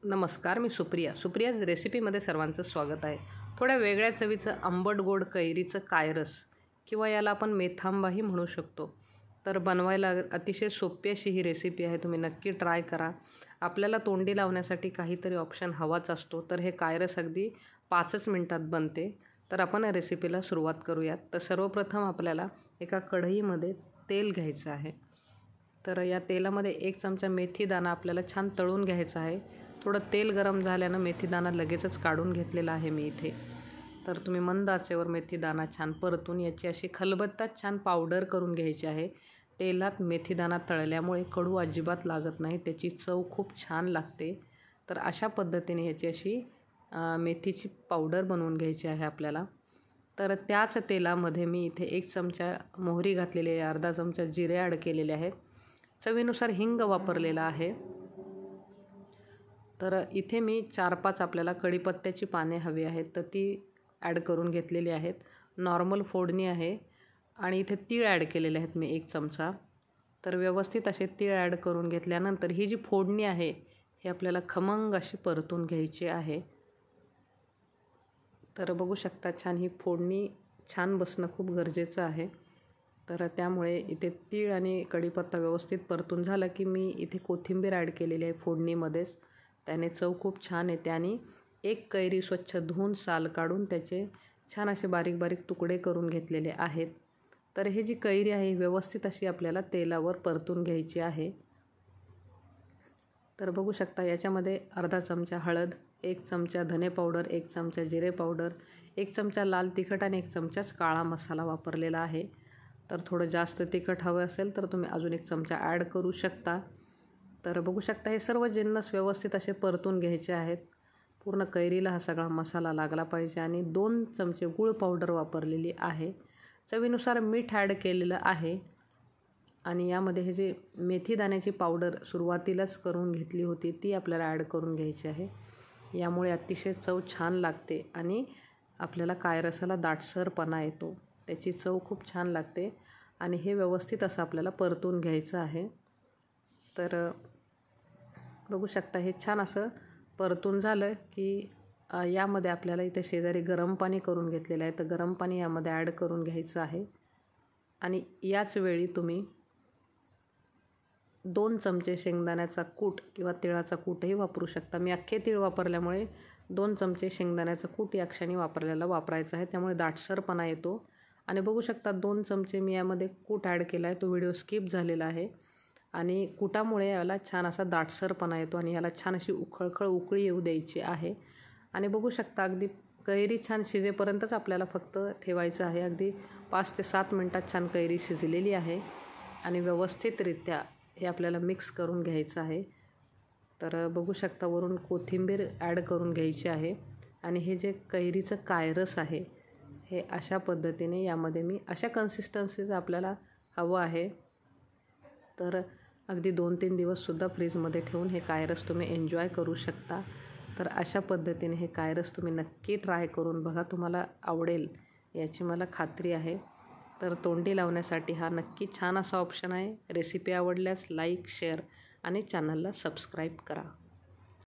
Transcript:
नमस्कार, मी सुप्रियाज रेसिपीमध्ये सर्वांचं स्वागत आहे। थोड्या वेगळ्या चवीचं आंबट गोड कैरीचं कायरस किंवा याला आपण मेथांबाही म्हणू शकतो। तर बनवायला अतिशय सोपी अशी ही रेसिपी आहे, तुम्ही नक्की ट्राय करा। आपल्याला तोंडी लावण्यासाठी काहीतरी ऑप्शन हवाच असतो, तर हे कायरस अगदी 5च मिनिटात बनते। तर आपण या रेसिपीला सुरुवात करूयात। तर सर्वप्रथम आपल्याला एका कढईमध्ये तेल घ्यायचं आहे। तर या तेलामध्ये 1 चमचा मेथी दाणा आपल्याला छान तळून घ्यायचा आहे। थोडं तेल गरम झाल्यानं मेथी दाणा लगेचच काढून घेतलेला आहे मी इथे। तर तुम्ही मंद आचेवर मेथी दाणा छान परतून याची अशी खलबत्त्यात छान पावडर करून घ्यायची आहे। तेलात मेथी दाणा तळल्यामुळे कडू अजिबात लागत नाही, त्याची चव खूप छान लागते। तर अशा पद्धतीने याची अशी मेथीची पावडर बनवून घ्यायची आहे आपल्याला। तर त्याच तेलामध्ये मी इथे 1 चमचा मोहरी घातलेली आहे, अर्धा चमचा जिरे ॲड केलेले आहेत, चवीनुसार हिंग वापरलेला आहे। तर इथे मी 4-5 आपल्याला कढीपत्त्याची पाने हवी आहेत, तर ती ॲड करून घेतलेली आहेत। नॉर्मल फोडणी आहे आणि इथे तीळ ॲड केलेले आहेत मी 1 चमचा। तर व्यवस्थित असे तीळ ॲड करून घेतल्यानंतर ही जी फोडणी आहे ही आपल्याला खमंग अशी परतून घ्यायची आहे। तर बघू शकता छान ही फोडणी छान बसणं खूप गरजेचं आहे। तर त्यामुळे इथे तीळ आणि कढीपत्ता व्यवस्थित परतून झालं की मी इथे कोथिंबीर ॲड केलेली आहे फोडणीमध्येच, त्याने चव खूप छान येते। आणि 1 कैरी स्वच्छ धुवून साल काढून त्याचे छान असे बारीक बारीक तुकडे करून घेतलेले आहेत। तर हे जी कैरी आहे व्यवस्थित अशी आपल्याला तेलावर परतून घ्यायची आहे। तर बघू शकता याच्यामध्ये अर्धा चमचा हळद, 1 चमचा धने पावडर, 1 चमचा जिरे पावडर, 1 चमचा लाल तिखट आणि 1 चमचाच काळा मसाला वापरलेला आहे। तर थोडं जास्त तिखट हवं असेल तर तुम्ही अजून 1 चमचा ॲड करू शकता। तर बघू शकता हे सर्व जिन्नस व्यवस्थित असे परतून घ्यायचे आहेत। पूर्ण कैरीला हा सगळा मसाला लागला पाहिजे। आणि 2 चमचे गूळ पावडर वापरलेली आहे, चवीनुसार मीठ ॲड केलेलं आहे। आणि यामध्ये हे जे मेथी दाण्याची पावडर सुरुवातीलाच करून घेतली होती ती आपल्याला ॲड करून घ्यायची आहे। यामुळे अतिशय चव छान लागते आणि आपल्याला कायरसाला दाटसरपणा येतो, त्याची चव खूप छान लागते। आणि हे व्यवस्थित असं आपल्याला परतून घ्यायचं आहे। तर बघू शकता हे छान असं परतून झालं की यामध्ये आपल्याला इथे शेजारी गरम पाणी करून घेतलेलं आहे, तर गरम पाणी यामध्ये ॲड करून घ्यायचं आहे। आणि याच वेळी तुम्ही 2 चमचे शेंगदाण्याचा कूट किंवा तिळाचा कूटही वापरू शकता। मी अख्खे तीळ वापरल्यामुळे 2 चमचे शेंगदाण्याचा कूट या क्षणी वापरायचा आहे, त्यामुळे दाटसरपणा येतो। आणि बघू शकता 2 चमचे मी यामध्ये कूट ॲड केला आहे, तो व्हिडिओ स्किप झालेला आहे। आणि कुटामुळे याला छान असा दाटसरपणा येतो आणि याला छान अशी खळखळ उकळी येऊ द्यायची आहे। आणि बघू शकता अगदी कैरी छान शिजेपर्यंतच आपल्याला फक्त ठेवायचं आहे। अगदी 5 ते 7 मिनिटात छान कैरी शिजलेली आहे आणि व्यवस्थितरित्या हे आपल्याला मिक्स करून घ्यायचं आहे। तर बघू शकता वरून कोथिंबीर ॲड करून घ्यायची आहे। आणि हे जे कैरीचं कायरस आहे हे अशा पद्धतीने यामध्ये मी अशा कन्सिस्टन्सीचं आपल्याला हवं आहे। तर अगदी 2-3 दिवससुद्धा फ्रीजमध्ये ठेवून हे कायरस तुम्ही एन्जॉय करू शकता। तर अशा पद्धतीने हे कायरस तुम्ही नक्की ट्राय करून बघा, तुम्हाला आवडेल याची मला खात्री आहे। तर तोंडी लावण्यासाठी हा नक्की छान असा ऑप्शन आहे। रेसिपी आवडल्यास लाईक, शेअर आणि चॅनलला सबस्क्राईब करा।